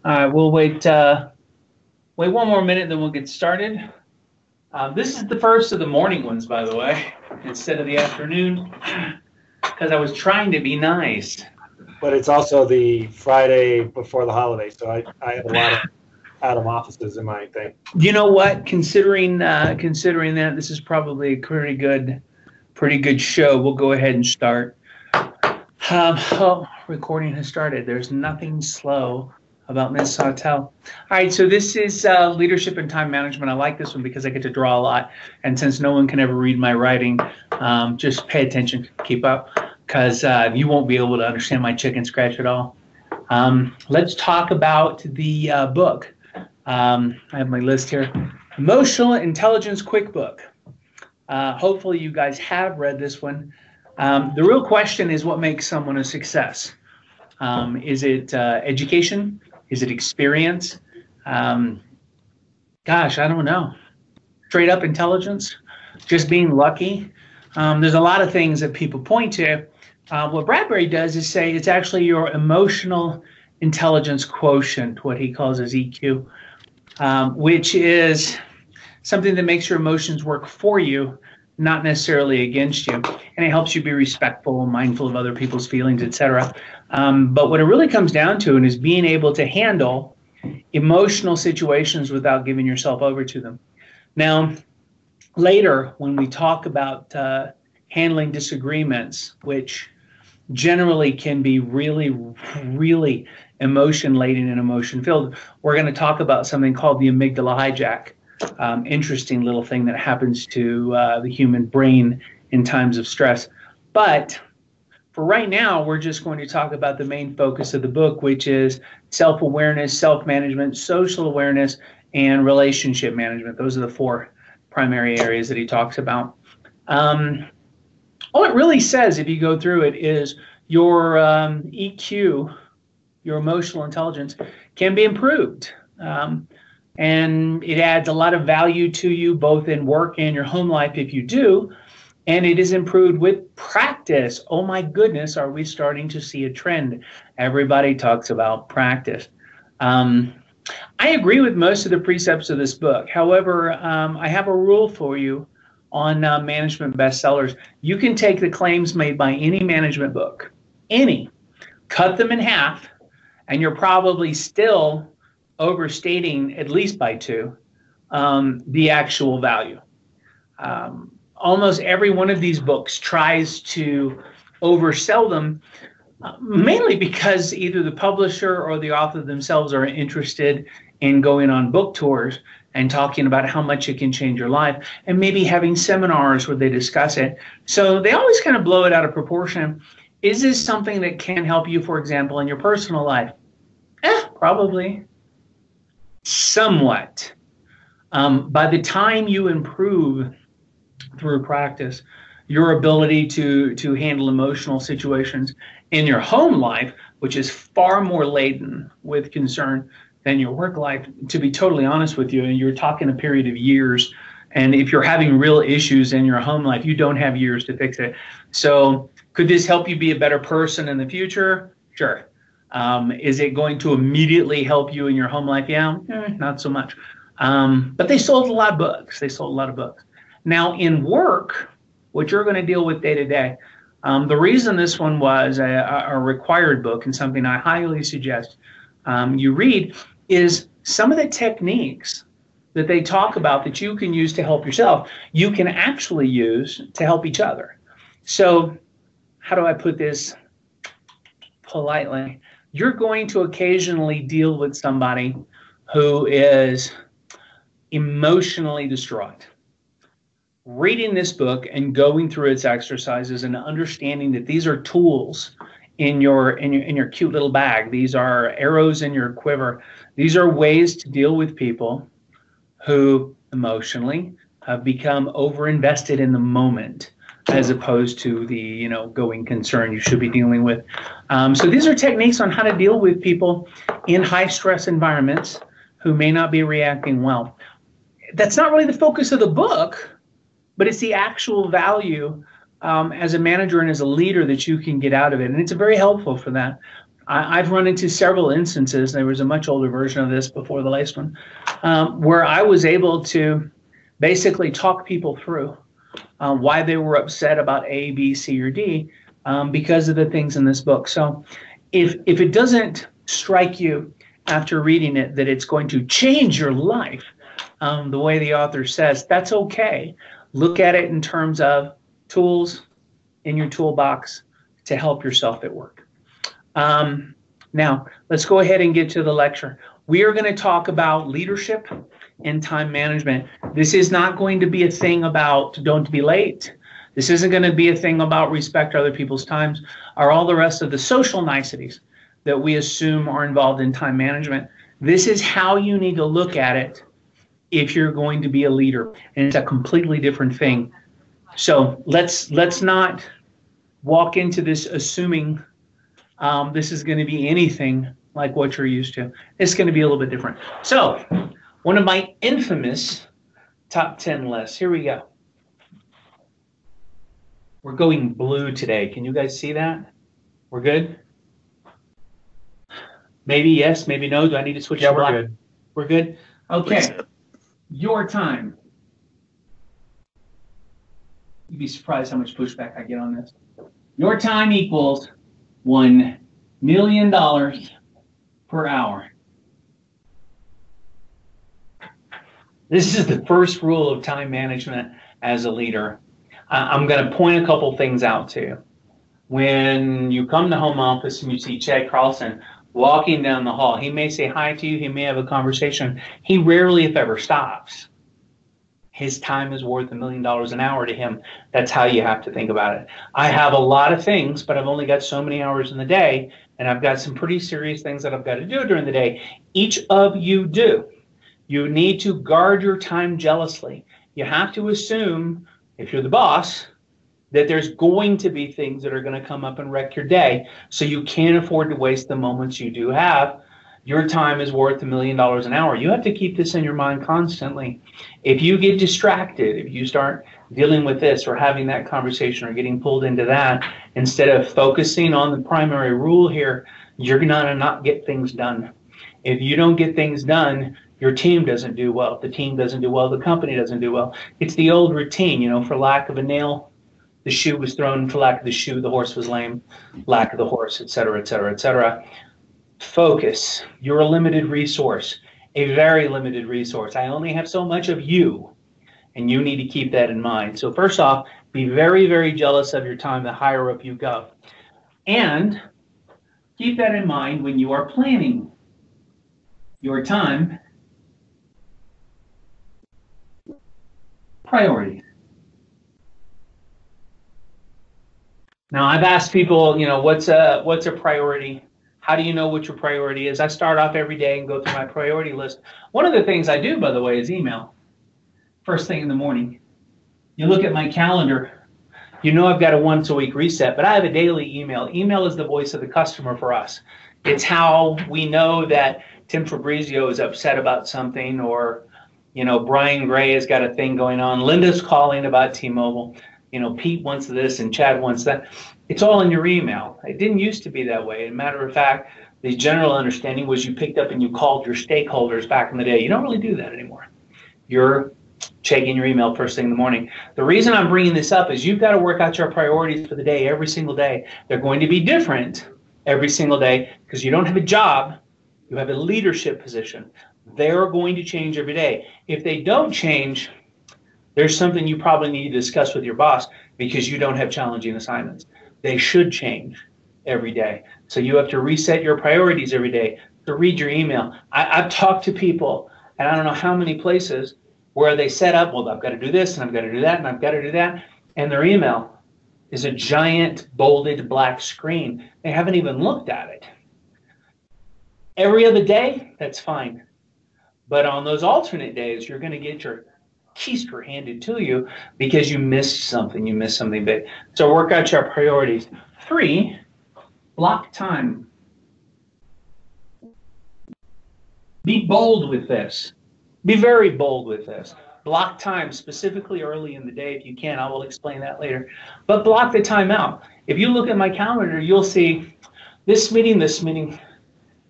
All right, we'll wait one more minute, then we'll get started. This is the first of the morning ones, by the way, instead of the afternoon, because I was trying to be nice. But it's also the Friday before the holiday, so I have a lot of out of offices in my thing. You know what? Considering that this is probably a pretty good show, we'll go ahead and start. Oh, recording has started. There's nothing slow about Miss Sawtell. All right, so this is leadership and time management. I like this one because I get to draw a lot, and since no one can ever read my writing, just pay attention, keep up, because you won't be able to understand my chicken scratch at all. Let's talk about the book. I have my list here. Emotional Intelligence Quick Book. Hopefully you guys have read this one. The real question is what makes someone a success? Is it education? Is it experience? Gosh, I don't know. Straight up intelligence? Just being lucky? There's a lot of things that people point to. What Bradberry does is say it's actually your emotional intelligence quotient, what he calls his EQ, which is something that makes your emotions work for you, not necessarily against you, and it helps you be respectful, mindful of other people's feelings, etc. But what it really comes down to is being able to handle emotional situations without giving yourself over to them. Now, later, when we talk about handling disagreements, which generally can be really emotion-laden and emotion-filled, we're going to talk about something called the amygdala hijack. Interesting little thing that happens to the human brain in times of stress. But for right now, we're just going to talk about the main focus of the book, which is self-awareness, self-management, social awareness, and relationship management. Those are the four primary areas that he talks about. All it really says, if you go through it, is your EQ, your emotional intelligence, can be improved. And it adds a lot of value to you, both in work and your home life if you do. And it is improved with practice. Oh my goodness, are we starting to see a trend? Everybody talks about practice. I agree with most of the precepts of this book. However, I have a rule for you on management bestsellers. You can take the claims made by any management book, cut them in half, and you're probably still overstating, at least by two, the actual value. Almost every one of these books tries to oversell them, mainly because either the publisher or the author themselves are interested in going on book tours and talking about how much it can change your life, and maybe having seminars where they discuss it. So they always kind of blow it out of proportion. Is this something that can help you, for example, in your personal life? Probably. Somewhat. By the time you improve through practice your ability to handle emotional situations in your home life, which is far more laden with concern than your work life, to be totally honest with you, and you're talking a period of years, and if you're having real issues in your home life, you don't have years to fix it. So could this help you be a better person in the future? Sure. Is it going to immediately help you in your home life? Yeah, not so much. But they sold a lot of books. Now, in work, what you're going to deal with day to day, the reason this one was a required book and something I highly suggest you read is some of the techniques that they talk about that you can use to help yourself, you can actually use to help each other. So how do I put this politely? You're going to occasionally deal with somebody who is emotionally distraught. Reading this book and going through its exercises and understanding that these are tools in your cute little bag. These are arrows in your quiver. These are ways to deal with people who emotionally have become overinvested in the moment, as opposed to the going concern you should be dealing with. So these are techniques on how to deal with people in high stress environments who may not be reacting well. That's not really the focus of the book, but it's the actual value as a manager and as a leader that you can get out of it. And it's very helpful for that. I've run into several instances. There was a much older version of this before the latest one, where I was able to basically talk people through why they were upset about A, B, C, or D because of the things in this book. So if it doesn't strike you after reading it that it's going to change your life the way the author says, that's okay. Look at it in terms of tools in your toolbox to help yourself at work. Now, let's go ahead and get to the lecture. We are going to talk about leadership and time management. This is not going to be a thing about don't be late. This isn't going to be a thing about respect other people's times or all the rest of the social niceties that we assume are involved in time management. This is how you need to look at it if you're going to be a leader, and it's a completely different thing. So let's not walk into this assuming this is going to be anything like what you're used to. It's going to be a little bit different. So one of my infamous top 10 lists. Here we go. We're going blue today. Can you guys see that? We're good? Maybe yes, maybe no. Do I need to switch to black? We're good. Okay. Your time. You'd be surprised how much pushback I get on this. Your time equals $1 million per hour. This is the first rule of time management as a leader. I'm going to point a couple things out to you. When you come to home office and you see Chad Carlson walking down the hall, he may say hi to you, he may have a conversation. He rarely, if ever, stops. His time is worth $1 million an hour to him. That's how you have to think about it. I have a lot of things, but I've only got so many hours in the day, and I've got some pretty serious things that I've got to do during the day. Each of you do. You need to guard your time jealously. You have to assume, if you're the boss, that there's going to be things that are going to come up and wreck your day, so you can't afford to waste the moments you do have. Your time is worth $1 million an hour. You have to keep this in your mind constantly. If you get distracted, if you start dealing with this or having that conversation or getting pulled into that, instead of focusing on the primary rule here, you're going to not get things done. If you don't get things done, your team doesn't do well. If the team doesn't do well, the company doesn't do well. It's the old routine, for lack of a nail, the shoe was thrown. For lack of the shoe, the horse was lame. Lack of the horse, et cetera, et cetera, et cetera. Focus. You're a limited resource, a very limited resource. I only have so much of you, and you need to keep that in mind. So first off, be very, very jealous of your time the higher up you go. And keep that in mind when you are planning your time priorities. Now, I've asked people, what's a priority? How do you know what your priority is? I start off every day and go through my priority list. One of the things I do, by the way, is email. First thing in the morning. You look at my calendar, I've got a once a week reset, but I have a daily email. Email is the voice of the customer for us. It's how we know that Tim Fabrizio is upset about something, or, Brian Gray has got a thing going on. Linda's calling about T-Mobile. Pete wants this and Chad wants that. It's all in your email. It didn't used to be that way. As a matter of fact, the general understanding was you picked up and you called your stakeholders back in the day. You don't really do that anymore. You're checking your email first thing in the morning. The reason I'm bringing this up is you've got to work out your priorities for the day every single day. They're going to be different every single day because you don't have a job. You have a leadership position. They're going to change every day. If they don't change, there's something you probably need to discuss with your boss because you don't have challenging assignments. They should change every day. So you have to reset your priorities every day to read your email. I've talked to people, and I don't know how many places, where they set up, well, I've got to do this, and I've got to do that, and I've got to do that, and their email is a giant bolded black screen. They haven't even looked at it. Every other day, that's fine. But on those alternate days, you're going to get your keister handed to you because you missed something. You missed something big. So work out your priorities. 3, block time. Be bold with this. Be very bold with this. Block time, specifically early in the day if you can. I will explain that later. But block the time out. If you look at my calendar, you'll see this meeting,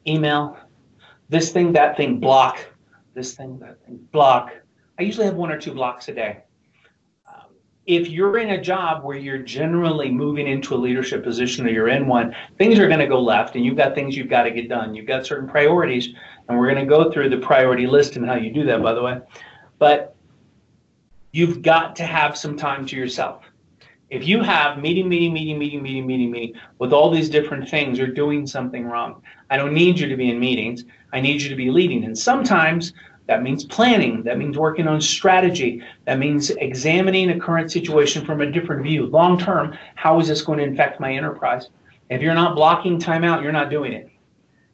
email, this thing, that thing, block, this thing, that thing, block. I usually have 1 or 2 blocks a day. If you're in a job where you're generally moving into a leadership position or you're in one, things are going to go left and you've got things you've got to get done. You've got certain priorities, and we're going to go through the priority list and how you do that, by the way. But you've got to have some time to yourself. If you have meeting with all these different things, you're doing something wrong. I don't need you to be in meetings. I need you to be leading. And sometimes that means planning. That means working on strategy. That means examining a current situation from a different view. Long term, how is this going to affect my enterprise? If you're not blocking time out, you're not doing it.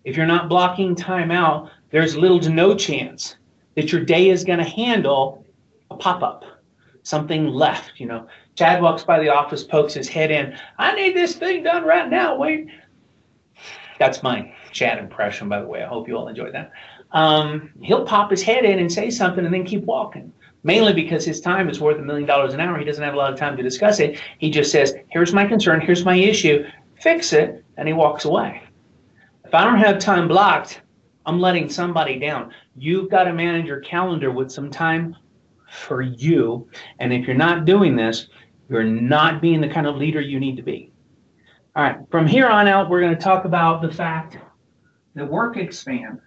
If you're not blocking time out, there's little to no chance that your day is going to handle a pop-up, something left. Chad walks by the office, pokes his head in. I need this thing done right now. Wait. That's my Chad impression, by the way. I hope you all enjoyed that. He'll pop his head in and say something and then keep walking, mainly because his time is worth $1 million an hour. He doesn't have a lot of time to discuss it. He just says, here's my concern, here's my issue, fix it, and he walks away. If I don't have time blocked, I'm letting somebody down. You've got to manage your calendar with some time for you, and if you're not doing this, you're not being the kind of leader you need to be. All right, from here on out, we're going to talk about the fact that work expands.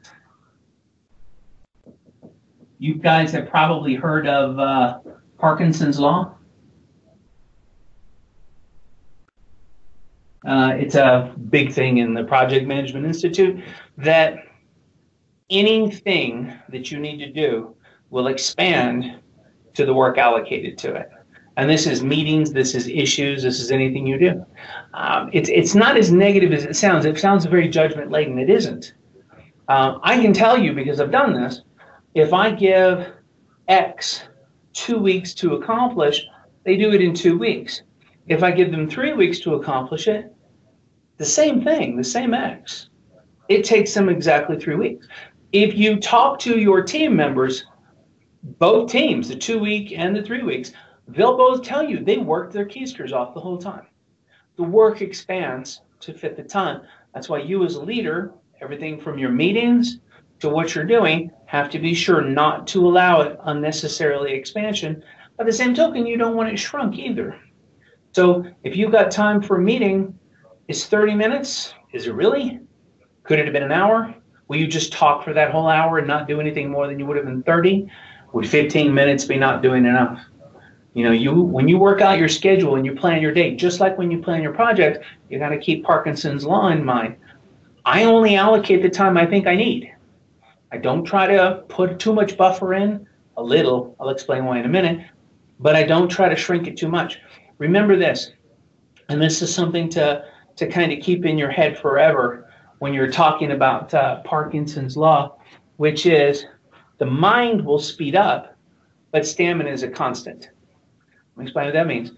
You guys have probably heard of Parkinsons Law. It's a big thing in the Project Management Institute that anything that you need to do will expand to the work allocated to it. And this is meetings, this is issues, this is anything you do. It's not as negative as it sounds. It sounds very judgment-laden. It isn't. I can tell you, because I've done this, if I give X 2 weeks to accomplish, they do it in 2 weeks. If I give them 3 weeks to accomplish it, the same thing, the same X. It takes them exactly 3 weeks. If you talk to your team members, both teams, the 2 week and the 3 weeks, they'll both tell you they worked their keisters off the whole time. The work expands to fit the time. That's why you as a leader, everything from your meetings to what you're doing, have to be sure not to allow it unnecessarily expansion. By the same token, you don't want it shrunk either. So if you've got time for a meeting, is 30 minutes? Is it really? Could it have been an hour? Will you just talk for that whole hour and not do anything more than you would have in 30? Would 15 minutes be not doing enough? When you work out your schedule and you plan your day, just like when you plan your project, you got to keep Parkinson's Law in mind. I only allocate the time I think I need. I don't try to put too much buffer in, a little, I'll explain why in a minute, but I don't try to shrink it too much. Remember this, and this is something to kind of keep in your head forever when you're talking about Parkinson's Law, which is the mind will speed up, but stamina is a constant. Let me explain what that means.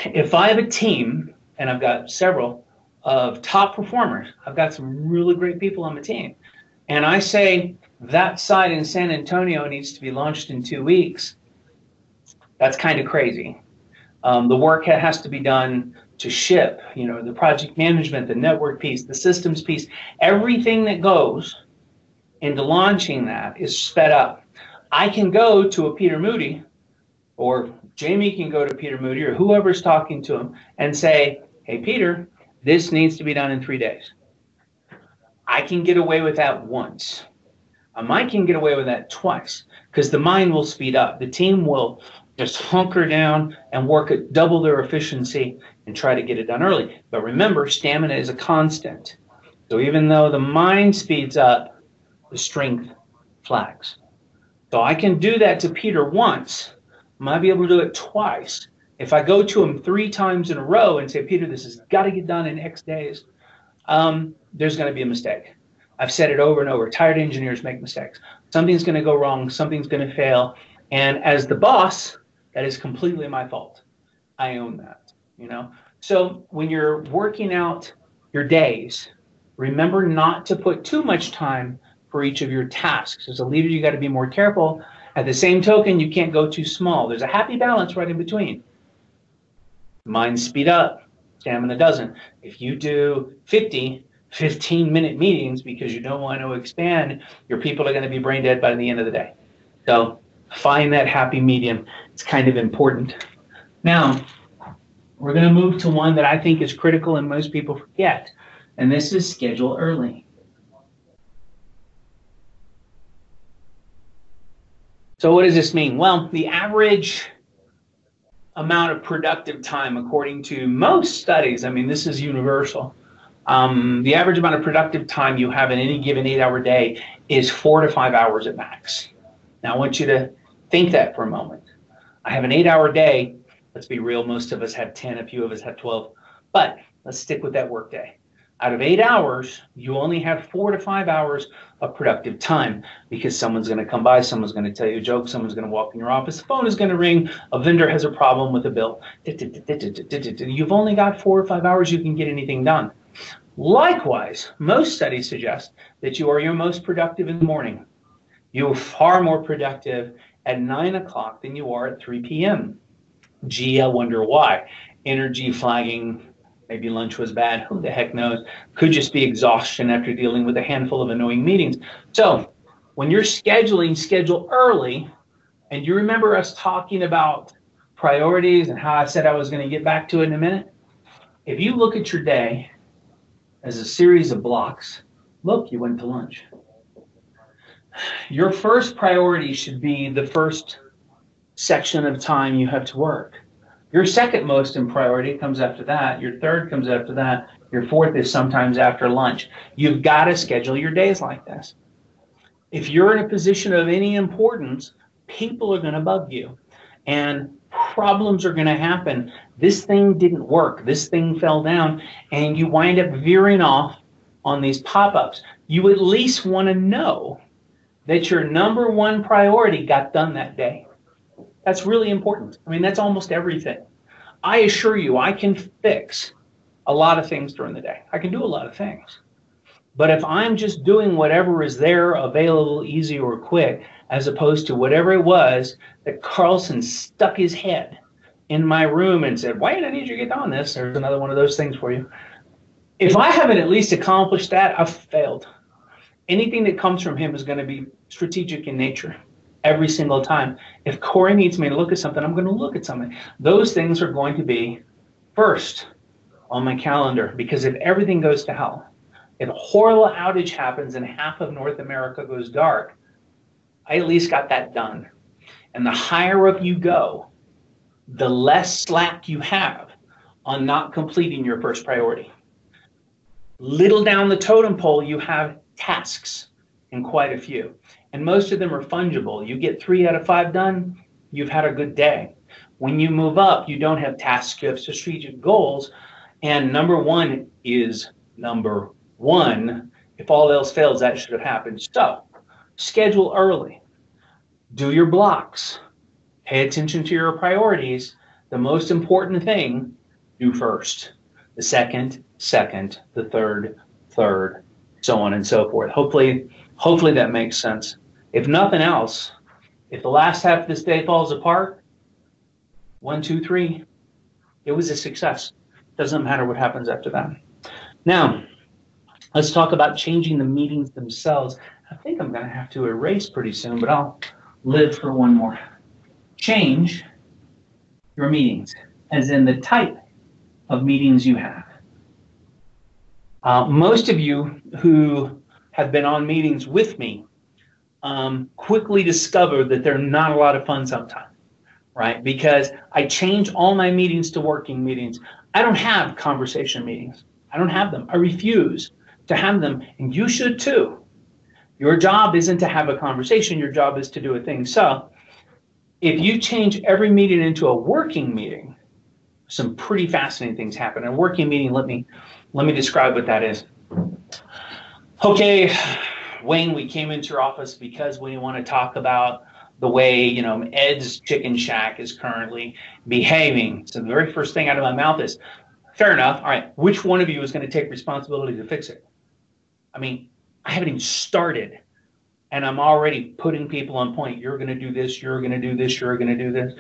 If I have a team, and I've got several of top performers, I've got some really great people on the team, and I say that site in San Antonio needs to be launched in 2 weeks, that's kind of crazy. The work has to be done to ship, the project management, the network piece, the systems piece, everything that goes into launching that is sped up. I can go to a Peter Moody, or Jamie can go to Peter Moody, or whoever's talking to him and say, hey, Peter, this needs to be done in 3 days. I can get away with that once. I might can get away with that twice, because the mind will speed up. The team will just hunker down and work at double their efficiency and try to get it done early. But remember, stamina is a constant. So even though the mind speeds up, the strength flags. So I can do that to Peter once. I might be able to do it twice. If I go to him 3 times in a row and say, Peter, this has got to get done in X days, there's going to be a mistake. I've said it over and over. Tired engineers make mistakes. Something's going to go wrong. Something's going to fail. And as the boss, that is completely my fault. I own that, So when you're working out your days, remember not to put too much time for each of your tasks. As a leader, you got to be more careful. At the same token, you can't go too small. There's a happy balance right in between. Mind speed up, Stamina doesn't. If you do 50 15-minute meetings because you don't want to expand, your people are going to be brain dead by the end of the day. So find that happy medium. It's kind of important. Now, we're going to move to one that I think is critical and most people forget, and this is schedule early. So what does this mean? Well, the average amount of productive time, according to most studies, I mean, this is universal, the average amount of productive time you have in any given 8-hour day is 4 to 5 hours at max. Now, I want you to think that for a moment. I have an 8-hour day. Let's be real, most of us have 10, a few of us have 12, but let's stick with that work day. Out of 8 hours, you only have 4 to 5 hours of productive time because someone's going to come by, someone's going to tell you a joke, someone's going to walk in your office, the phone is going to ring, a vendor has a problem with a bill. You've only got 4 or 5 hours you can get anything done. Likewise, most studies suggest that you are your most productive in the morning. You're far more productive at 9 o'clock than you are at 3 p.m. Gee, I wonder why. Energy flagging, maybe lunch was bad, who the heck knows. Could just be exhaustion after dealing with a handful of annoying meetings. So when you're scheduling, schedule early. And you remember us talking about priorities and how I said I was going to get back to it in a minute? If you look at your day as a series of blocks, look, you went to lunch. Your first priority should be the first section of time you have to work. Your second most in priority comes after that. Your third comes after that. Your fourth is sometimes after lunch. You've got to schedule your days like this. If you're in a position of any importance, people are going to bug you and problems are going to happen. This thing didn't work. This thing fell down, and you wind up veering off on these pop-ups. You at least want to know that your number one priority got done that day. That's really important. I mean, that's almost everything. I assure you, I can fix a lot of things during the day. I can do a lot of things. But if I'm just doing whatever is there, available, easy, or quick, as opposed to whatever it was that Carlson stuck his head in my room and said, wait, I need you to get on this. There's another one of those things for you. If I haven't at least accomplished that, I've failed. Anything that comes from him is going to be strategic in nature. Every single time. If Corey needs me to look at something, I'm going to look at something. Those things are going to be first on my calendar, because if everything goes to hell, if a horrible outage happens and half of North America goes dark, I at least got that done. And the higher up you go, the less slack you have on not completing your first priority. Little down the totem pole, you have tasks, and quite a few. And most of them are fungible. You get 3 out of 5 done, you've had a good day. When you move up, you don't have tasks, you have strategic goals. And number one is number one. If all else fails, that should have happened. So schedule early. Do your blocks. Pay attention to your priorities. The most important thing, do first. The second, the third, so on and so forth. Hopefully that makes sense. If nothing else, if the last half of this day falls apart, 1, 2, 3, it was a success. Doesn't matter what happens after that. Now, let's talk about changing the meetings themselves. I think I'm going to have to erase pretty soon, but I'll live for one more. Change your meetings, as in the type of meetings you have. Most of you who have been on meetings with me quickly discover that they're not a lot of fun sometimes, right? Because I change all my meetings to working meetings. I don't have conversation meetings. I don't have them. I refuse to have them, and you should too. Your job isn't to have a conversation. Your job is to do a thing. So if you change every meeting into a working meeting, some pretty fascinating things happen. A working meeting, let me describe what that is. Okay, Wayne, we came into your office because we want to talk about the way, Ed's Chicken Shack is currently behaving. So the very first thing out of my mouth is, fair enough. All right, which one of you is going to take responsibility to fix it? I mean, I haven't even started, and I'm already putting people on point. You're going to do this, you're going to do this, you're going to do this.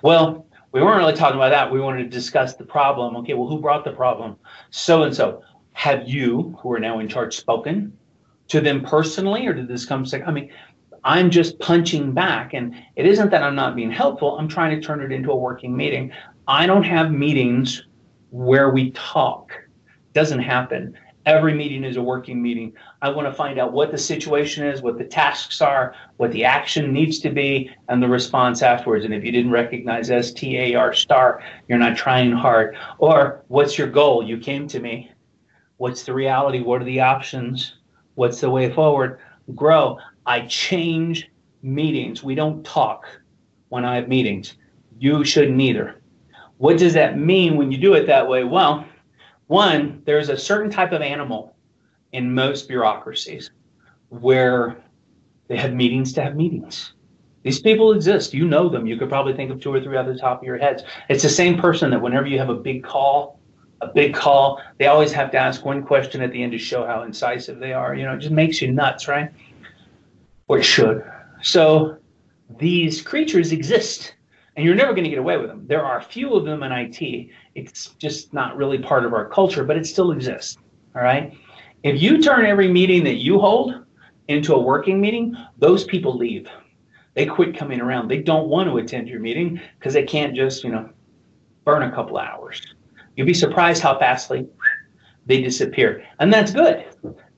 Well, We weren't really talking about that. We wanted to discuss the problem. Okay, well, who brought the problem? So and so. Have you, who are now in charge, spoken to them personally, or did this come second? I mean, I'm just punching back, and it isn't that I'm not being helpful. I'm trying to turn it into a working meeting. I don't have meetings where we talk. It doesn't happen. Every meeting is a working meeting. I want to find out what the situation is, what the tasks are, what the action needs to be, and the response afterwards. And if you didn't recognize STAR star, you're not trying hard. Or what's your goal? You came to me. What's the reality? What are the options? What's the way forward? Grow. I change meetings. We don't talk when I have meetings. You shouldn't either. What does that mean when you do it that way? Well, one, there's a certain type of animal in most bureaucracies where they have meetings to have meetings. These people exist. You know them. You could probably think of 2 or 3 off the top of your heads. It's the same person that whenever you have a big call, they always have to ask one question at the end to show how incisive they are. You know, it just makes you nuts, right? Or it should. So these creatures exist, and you're never going to get away with them. There are a few of them in IT. It's just not really part of our culture, but it still exists, all right? If you turn every meeting that you hold into a working meeting, those people leave. They quit coming around. They don't want to attend your meeting because they can't just, burn a couple of hours. You'd be surprised how fastly they disappear. And that's good.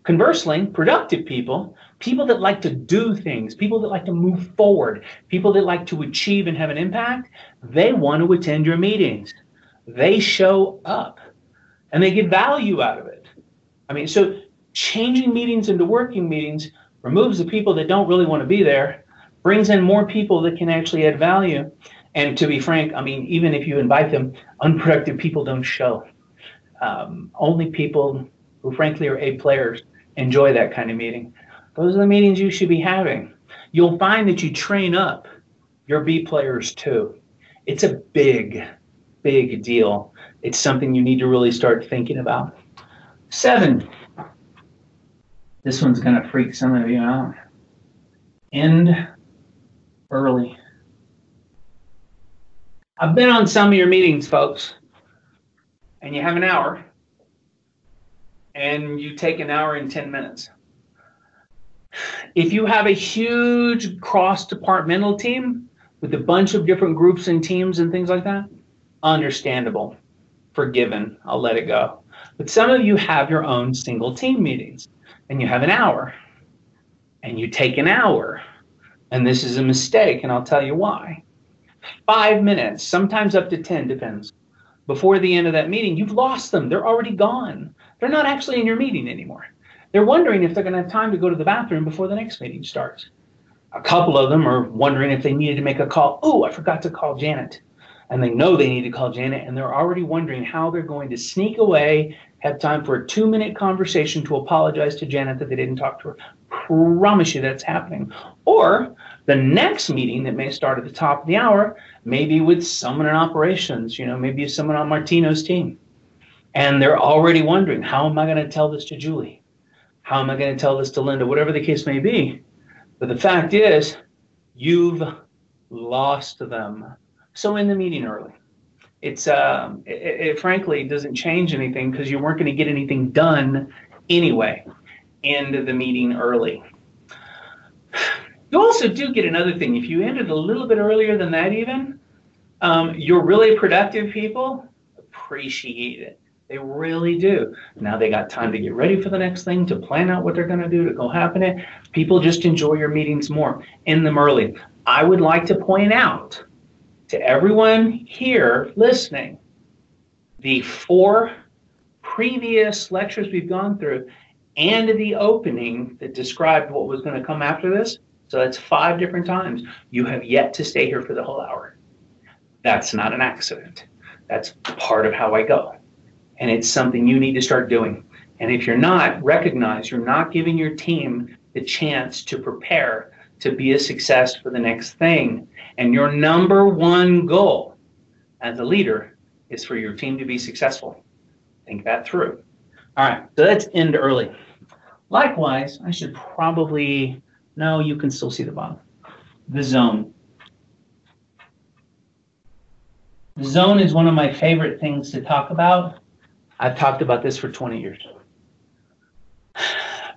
Conversely, productive people that like to do things, people that like to move forward, people that like to achieve and have an impact, they want to attend your meetings. They show up and they get value out of it. I mean, so changing meetings into working meetings removes the people that don't really want to be there, brings in more people that can actually add value. And to be frank, I mean, even if you invite them, unproductive people don't show. Only people who frankly are A players enjoy that kind of meeting. Those are the meetings you should be having. You'll find that you train up your B players too. It's a big, big deal. It's something you need to really start thinking about. 7. This one's going to freak some of you out. End early. I've been on some of your meetings, folks, and you have an hour, and you take an hour and 10 minutes. If you have a huge cross-departmental team with a bunch of different groups and teams and things like that, understandable, forgiven, I'll let it go. But some of you have your own single team meetings, and you have an hour, and you take an hour, and this is a mistake, and I'll tell you why. 5 minutes, sometimes up to 10, depends. Before the end of that meeting, you've lost them. They're already gone. They're not actually in your meeting anymore. They're wondering if they're going to have time to go to the bathroom before the next meeting starts. A couple of them are wondering if they needed to make a call. Oh, I forgot to call Janet. And they know they need to call Janet, and they're already wondering how they're going to sneak away, have time for a 2-minute conversation to apologize to Janet that they didn't talk to her. Promise you that's happening. Or the next meeting that may start at the top of the hour, maybe with someone in operations, maybe someone on Martino's team. And they're already wondering, how am I going to tell this to Julie? How am I going to tell this to Linda? Whatever the case may be. But the fact is, you've lost them. So in the meeting early. It frankly doesn't change anything because you weren't going to get anything done anyway. End the meeting early. You also do get another thing. If you ended a little bit earlier than that even, your really productive people appreciate it. They really do. Now they got time to get ready for the next thing, to plan out what they're going to do, to go happen it. People just enjoy your meetings more. End them early. I would like to point out to everyone here listening, the 4 previous lectures we've gone through and the opening that described what was going to come after this, so that's 5 different times, you have yet to stay here for the whole hour. That's not an accident. That's part of how I go. And it's something you need to start doing. And if you're not, recognize you're not giving your team the chance to prepare to be a success for the next thing. And your number one goal as a leader is for your team to be successful. Think that through. All right, so that's end early. Likewise, I should probably, no, you can still see the bottom. The zone. The zone is one of my favorite things to talk about. I've talked about this for 20 years.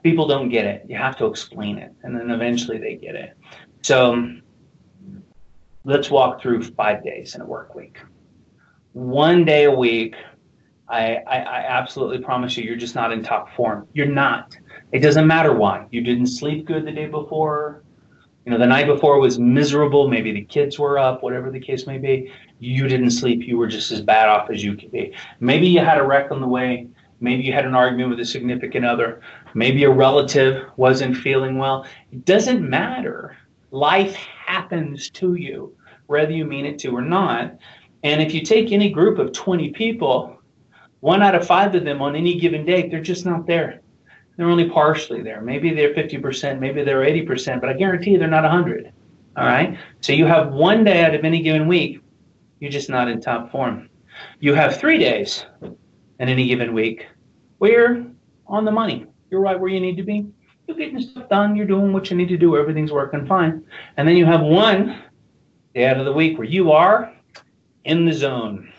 People don't get it. You have to explain it, and then eventually they get it. So let's walk through 5 days in a work week. 1 day a week, I absolutely promise you, you're just not in top form. You're not. It doesn't matter why. You didn't sleep good the day before. You know, the night before was miserable. Maybe the kids were up, whatever the case may be. You didn't sleep. You were just as bad off as you could be. Maybe you had a wreck on the way. Maybe you had an argument with a significant other. Maybe a relative wasn't feeling well. It doesn't matter. Life happens to you, whether you mean it to or not. And if you take any group of 20 people, 1 out of 5 of them on any given day, they're just not there. They're only partially there. Maybe they're 50%, maybe they're 80%, but I guarantee you they're not 100. All right? So you have 1 day out of any given week, you're just not in top form. You have 3 days in any given week where you're on the money. You're right where you need to be. You're getting stuff done. You're doing what you need to do. Everything's working fine. And then you have 1 day out of the week where you are in the zone.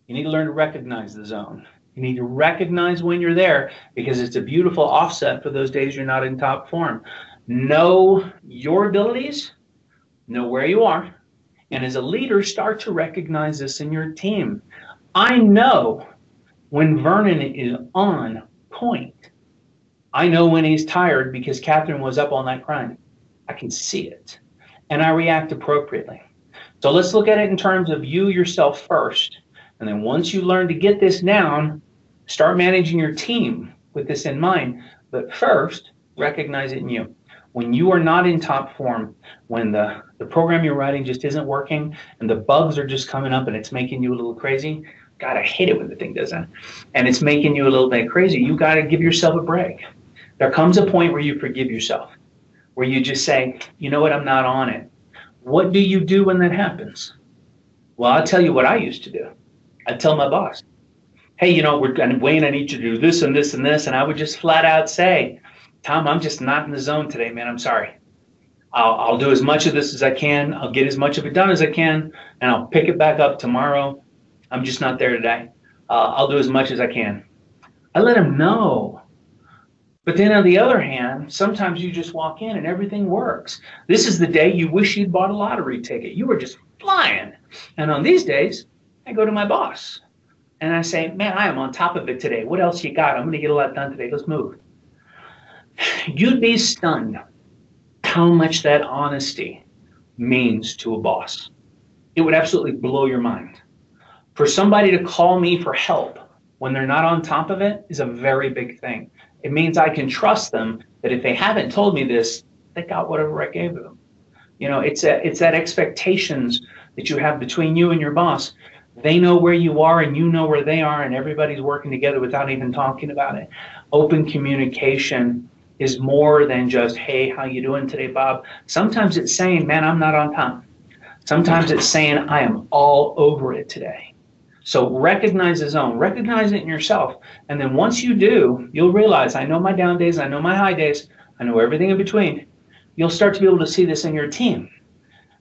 You need to learn to recognize the zone. You need to recognize when you're there, because it's a beautiful offset for those days you're not in top form. Know your abilities, know where you are, and as a leader, start to recognize this in your team. I know when Vernon is on point. I know when he's tired because Catherine was up all night crying. I can see it, and I react appropriately. So let's look at it in terms of you yourself first. And then once you learn to get this down, start managing your team with this in mind. But first, recognize it in you. When you are not in top form, when the program you're writing just isn't working and the bugs are just coming up and it's making you a little crazy, God, I hate it when the thing does that. And it's making you a little bit crazy. You got to give yourself a break. There comes a point where you forgive yourself, where you just say, you know what, I'm not on it. What do you do when that happens? Well, I'll tell you what I used to do. I'd tell my boss, hey, you know, Wayne, I need you to do this and this and this. And I would just flat out say, Tom, I'm just not in the zone today, man. I'm sorry. I'll do as much of this as I can. I'll get as much of it done as I can, and I'll pick it back up tomorrow. I'm just not there today. I'll do as much as I can. I let him know. But then on the other hand, sometimes you just walk in and everything works. This is the day you wish you'd bought a lottery ticket. You were just flying. And on these days, I go to my boss and I say, man, I am on top of it today. What else you got? I'm going to get a lot done today. Let's move. You'd be stunned how much that honesty means to a boss. It would absolutely blow your mind. For somebody to call me for help when they're not on top of it is a very big thing. It means I can trust them that if they haven't told me this, they got whatever I gave them. You know, it's that expectations that you have between you and your boss. They know where you are and you know where they are, and everybody's working together without even talking about it. Open communication is more than just, hey, how you doing today, Bob? Sometimes it's saying, man, I'm not on time. Sometimes it's saying, I am all over it today. So recognize the zone, recognize it in yourself. And then once you do, you'll realize, I know my down days, I know my high days, I know everything in between. You'll start to be able to see this in your team.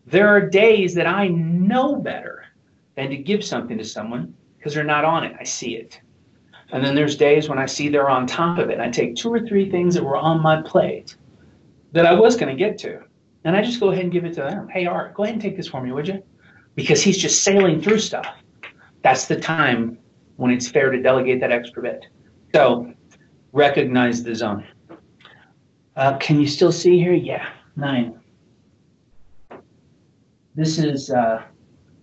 There are days that I know better than to give something to someone because they're not on it. I see it. And then there's days when I see they're on top of it. I take 2 or 3 things that were on my plate that I was going to get to, and I just go ahead and give it to them. Hey, Art, go ahead and take this for me, would you? Because he's just sailing through stuff. That's the time when it's fair to delegate that extra bit. So recognize the zone. Can you still see here? Yeah, 9. This is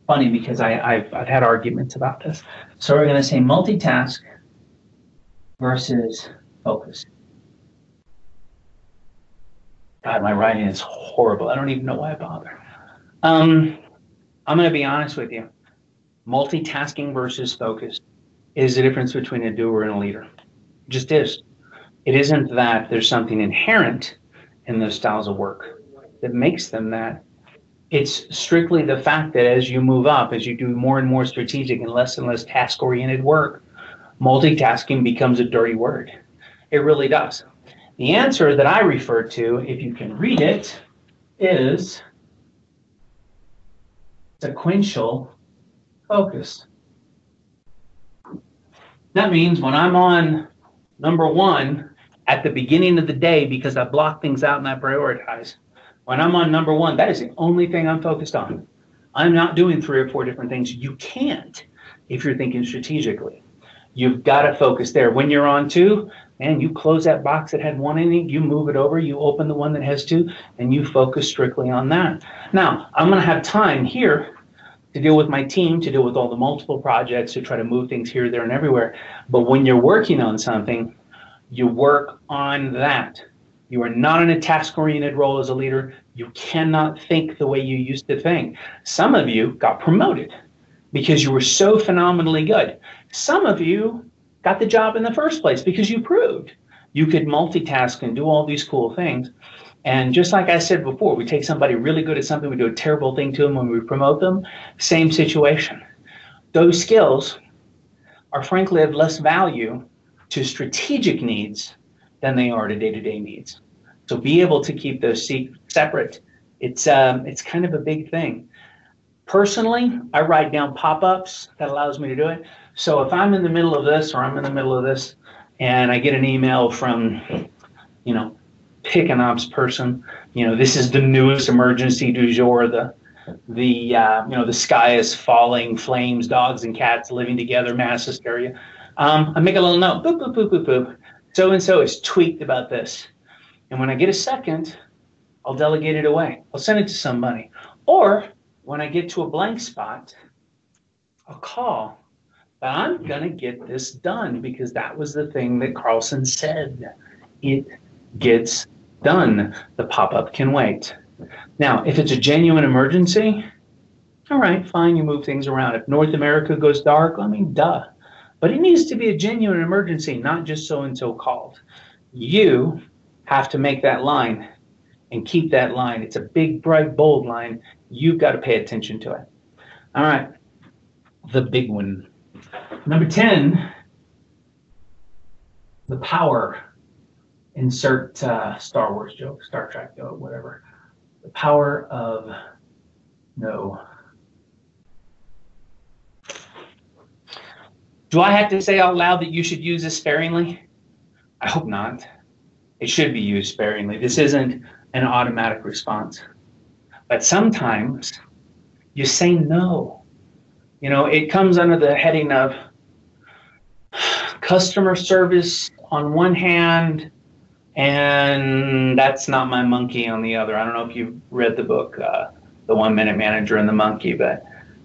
funny because I've had arguments about this. So we're going to say multitask versus focus. God, my writing is horrible. I don't even know why I bother. I'm going to be honest with you. Multitasking versus focus is the difference between a doer and a leader. It just is. It isn't that there's something inherent in those styles of work that makes them that. It's strictly the fact that as you move up, as you do more and more strategic and less task-oriented work, multitasking becomes a dirty word. It really does. The answer that I refer to, if you can read it, is sequential focused. That means when I'm on number one at the beginning of the day, because I block things out and I prioritize, when I'm on number one, that is the only thing I'm focused on. I'm not doing 3 or 4 different things. You can't if you're thinking strategically. You've got to focus there. When you're on 2, man, you close that box that had 1 in it, you move it over, you open the one that has 2, and you focus strictly on that. Now, I'm going to have time here to deal with my team, to deal with all the multiple projects, to try to move things here, there, and everywhere. But when you're working on something, you work on that. You are not in a task-oriented role as a leader. You cannot think the way you used to think. Some of you got promoted because you were so phenomenally good. Some of you got the job in the first place because you proved you could multitask and do all these cool things. And just like I said before, we take somebody really good at something, we do a terrible thing to them when we promote them, same situation. Those skills are frankly of less value to strategic needs than they are to day-to-day needs. So be able to keep those separate. It's kind of a big thing. Personally, I write down pop-ups. That allows me to do it. So if I'm in the middle of this or I'm in the middle of this and I get an email from, pick an ops person, this is the newest emergency du jour, the sky is falling, flames, dogs and cats living together, mass hysteria. I make a little note, boop, boop, boop, boop, boop. So-and-so is tweaked about this. And when I get a second, I'll delegate it away. I'll send it to somebody. Or when I get to a blank spot, I'll call. But I'm going to get this done because that was the thing that Carlson said. It gets done. The pop-up can wait. Now, if it's a genuine emergency, all right, fine, you move things around. If North America goes dark, duh. But it needs to be a genuine emergency, not just so-and-so called. You have to make that line and keep that line. It's a big, bright, bold line. You've got to pay attention to it. All right, the big one. Number 10, the power. Insert Star Wars joke, Star Trek joke, whatever. The power of no. Do I have to say out loud that you should use this sparingly? I hope not. It should be used sparingly. This isn't an automatic response. But sometimes you say no. It comes under the heading of customer service on one hand, and that's not my monkey on the other. I don't know if you've read the book, The 1 Minute Manager and the Monkey, but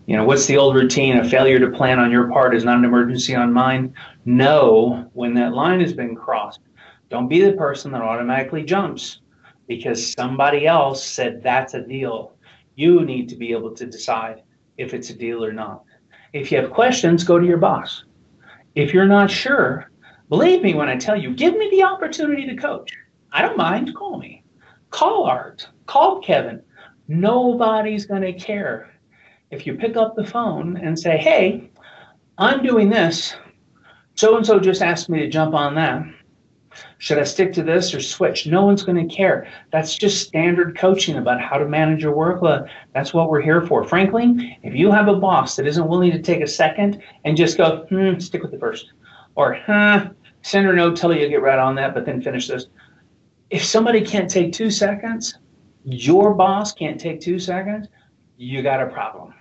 what's the old routine? A failure to plan on your part is not an emergency on mine. No, when that line has been crossed, don't be the person that automatically jumps because somebody else said that's a deal. You need to be able to decide if it's a deal or not. If you have questions, go to your boss. If you're not sure, believe me when I tell you, give me the opportunity to coach. I don't mind. Call me. Call Art. Call Kevin. Nobody's going to care. If you pick up the phone and say, hey, I'm doing this. So-and-so just asked me to jump on that. Should I stick to this or switch? No one's going to care. That's just standard coaching about how to manage your workload. That's what we're here for. Frankly, if you have a boss that isn't willing to take a second and just go, stick with the first. Or, send her a note, tell her you'll get right on that, but then finish this. If somebody can't take 2 seconds, your boss can't take 2 seconds, you got a problem.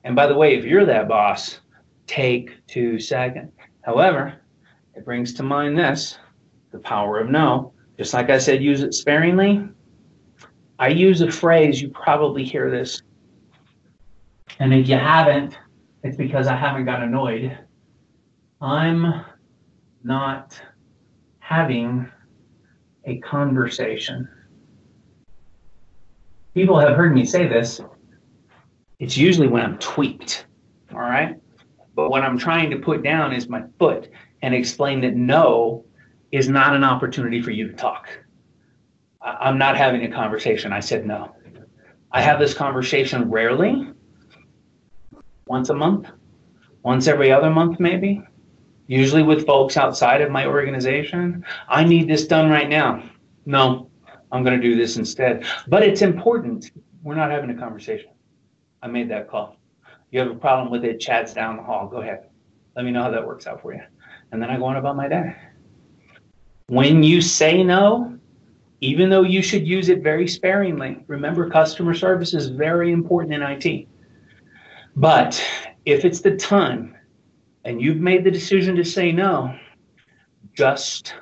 And by the way, if you're that boss, take 2 seconds. However, it brings to mind this, the power of no. Just like I said, use it sparingly. I use a phrase, you probably hear this. And if you haven't, it's because I haven't got annoyed. I'm not having a conversation. People have heard me say this. It's usually when I'm tweaked, all right? But what I'm trying to put down is my foot and explain that no is not an opportunity for you to talk. I'm not having a conversation. I said no. I have this conversation rarely, once a month, once every other month maybe, usually with folks outside of my organization. I need this done right now. No, I'm going to do this instead. But it's important. We're not having a conversation. I made that call. You have a problem with it, Chad's down the hall. Go ahead. Let me know how that works out for you. And then I go on about my day. When you say no, even though you should use it very sparingly, remember customer service is very important in IT. But if it's the time and you've made the decision to say no, just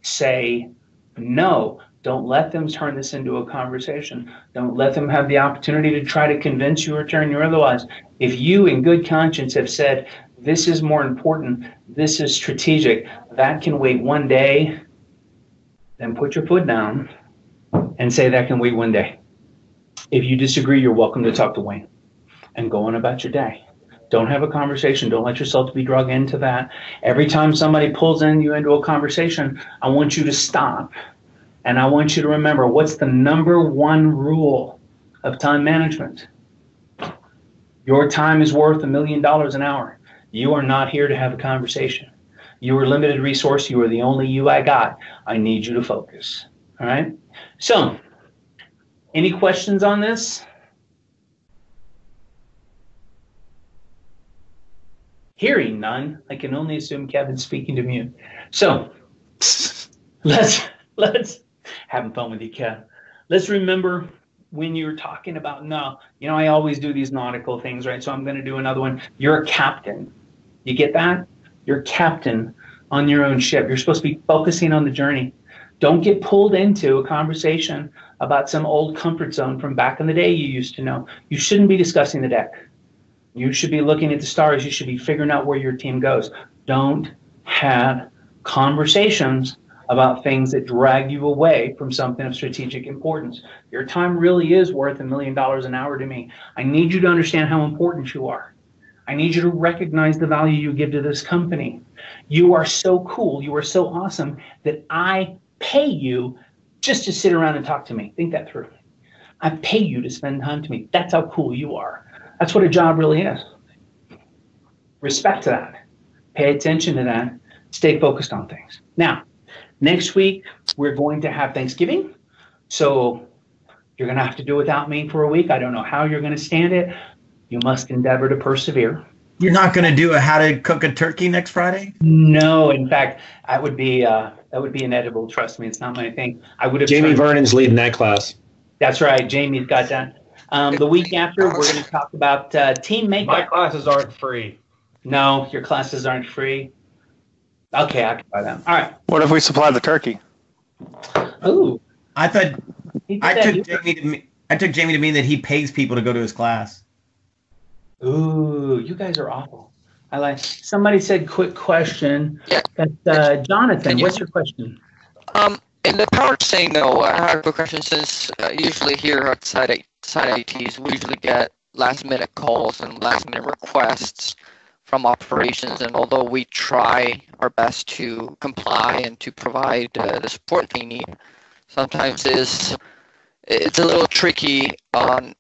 say no. Don't let them turn this into a conversation. Don't let them have the opportunity to try to convince you or turn you otherwise. If you, in good conscience, have said, this is more important, this is strategic, that can wait one day, then put your foot down and say that can wait one day. If you disagree, you're welcome to talk to Wayne and go on about your day. Don't have a conversation. Don't let yourself be dragged into that. Every time somebody pulls you into a conversation, I want you to stop. And I want you to remember, what's the number one rule of time management? Your time is worth $1 million an hour. You are not here to have a conversation. You are a limited resource. You are the only you I got. I need you to focus. All right? So, any questions on this? Hearing none, I can only assume Kevin's speaking to mute. So, let's having fun with you, Kev. Let's remember when you're talking about no. You know, I always do these nautical things, right? So I'm going to do another one. You're a captain. You get that? You're a captain on your own ship. You're supposed to be focusing on the journey. Don't get pulled into a conversation about some old comfort zone from back in the day you used to know. You shouldn't be discussing the deck. You should be looking at the stars. You should be figuring out where your team goes. Don't have conversations about things that drag you away from something of strategic importance. Your time really is worth $1 million an hour to me. I need you to understand how important you are. I need you to recognize the value you give to this company. You are so cool. You are so awesome that I pay you just to sit around and talk to me. Think that through. I pay you to spend time to me. That's how cool you are. That's what a job really is. Respect to that. Pay attention to that. Stay focused on things. Now, next week, we're going to have Thanksgiving. So you're going to have to do without me for a week. I don't know how you're going to stand it. You must endeavor to persevere. You're not going to do a how to cook a turkey next Friday? No, in fact, that would be inedible. Trust me, it's not my thing. I would have. Jamie Vernon's leading that class. That's right. Jamie's got that. The week after, we're going to talk about team makeup. My classes aren't free. No, your classes aren't free. Okay, I can buy them. All right. What if we supply the turkey? Ooh. I took Jamie to mean that he pays people to go to his class. Ooh, you guys are awful. I like. Somebody said, "Quick question." Yeah. That's Jonathan. What's your question? In the power to say no, I have a quick question. Since usually here outside ITs, we usually get last-minute calls and last-minute requests from operations, and although we try our best to comply and to provide the support they need, sometimes it's a little tricky on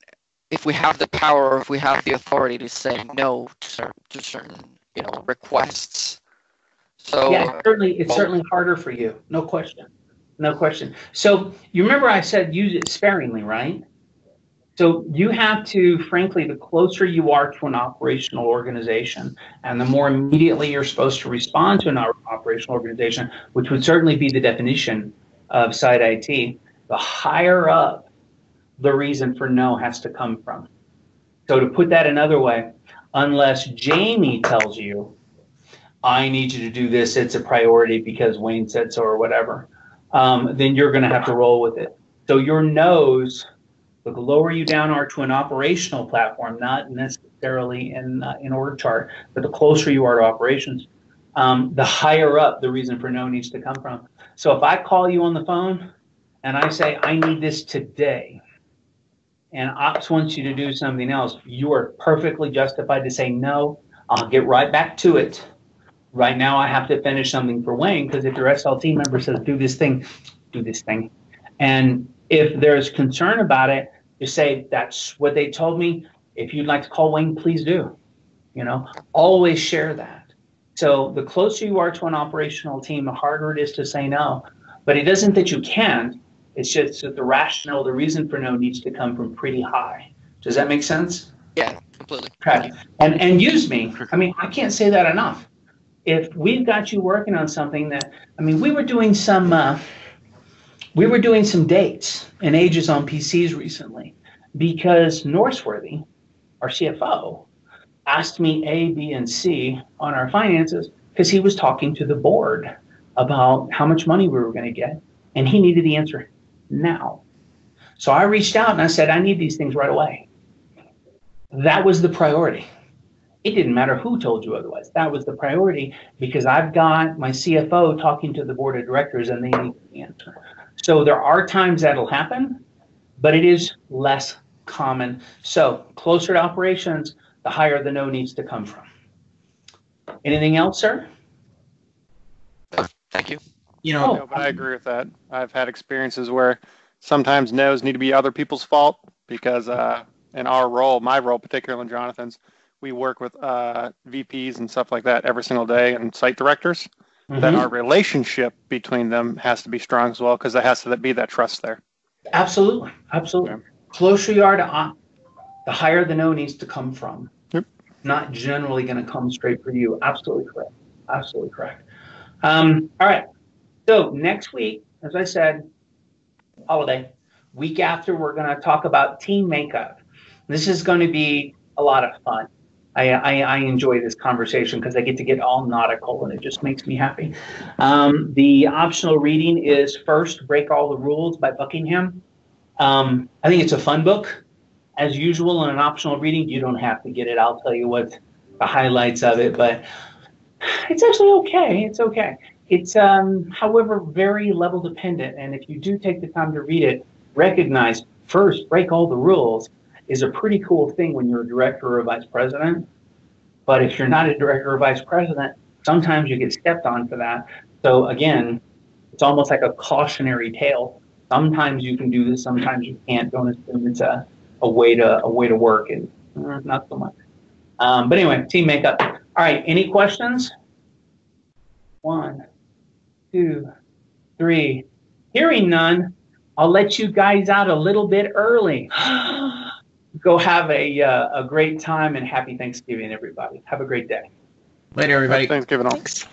if we have the power or if we have the authority to say no to certain requests. So yeah, it's certainly harder for you. No question. So you remember I said use it sparingly, right? So you have to, frankly, the closer you are to an operational organization and the more immediately you're supposed to respond to an operational organization, which would certainly be the definition of site IT, the higher up the reason for no has to come from. So to put that another way, unless Jamie tells you, I need you to do this, it's a priority because Wayne said so or whatever, then you're going to have to roll with it. So your no's, the lower you down are to an operational platform, not necessarily in org chart, but the closer you are to operations, the higher up the reason for no needs to come from. So if I call you on the phone and I say, I need this today, and ops wants you to do something else, you are perfectly justified to say, no, I'll get right back to it. Right now I have to finish something for Wayne, because if your SLT member says, do this thing. And if there's concern about it, you say, that's what they told me. If you'd like to call Wayne, please do. Always share that. So the closer you are to an operational team, the harder it is to say no. But it isn't that you can't. It's just that the rationale, the reason for no needs to come from pretty high. Does that make sense? Yeah, Completely. Okay. And use me. I mean, I can't say that enough. If we've got you working on something that, I mean, we were doing some dates and ages on PCs recently because Norseworthy, our CFO, asked me A, B, and C on our finances because he was talking to the board about how much money we were going to get, and he needed the answer now. So I reached out and I said, I need these things right away. That was the priority. It didn't matter who told you otherwise. That was the priority because I've got my CFO talking to the board of directors and they need the answer. So there are times that'll happen, but it is less common. So closer to operations, the higher the no needs to come from. Anything else, sir? Thank you. No, but I agree with that. I've had experiences where sometimes no's need to be other people's fault because in our role, my role, particularly in Jonathan's, we work with VPs and stuff like that every single day and site directors. That our relationship between them has to be strong as well because there has to be that trust there. Absolutely. Absolutely. Yeah. Closer you are to the higher the no needs to come from. Yep. Not generally going to come straight for you. Absolutely correct. Absolutely correct. All right. So next week, as I said, holiday. Week after, we're going to talk about team makeup. This is going to be a lot of fun. I enjoy this conversation because I get to get all nautical and it just makes me happy. The optional reading is First, Break All the Rules by Buckingham. I think it's a fun book. As usual, in an optional reading, you don't have to get it. I'll tell you what the highlights of it, but it's actually okay. It's okay. It's, however, very level dependent. And if you do take the time to read it, recognize First, Break All the Rules is a pretty cool thing when you're a director or a vice president. But if you're not a director or vice president, sometimes you get stepped on for that. So again, it's almost like a cautionary tale. Sometimes you can do this, sometimes you can't. Don't assume it's a way to work, and not so much. But anyway, team makeup. All right, any questions? 1, 2, 3. Hearing none, I'll let you guys out a little bit early. Go have a great time and happy Thanksgiving, everybody. Have a great day. Later, everybody. Thanksgiving all. Thanks.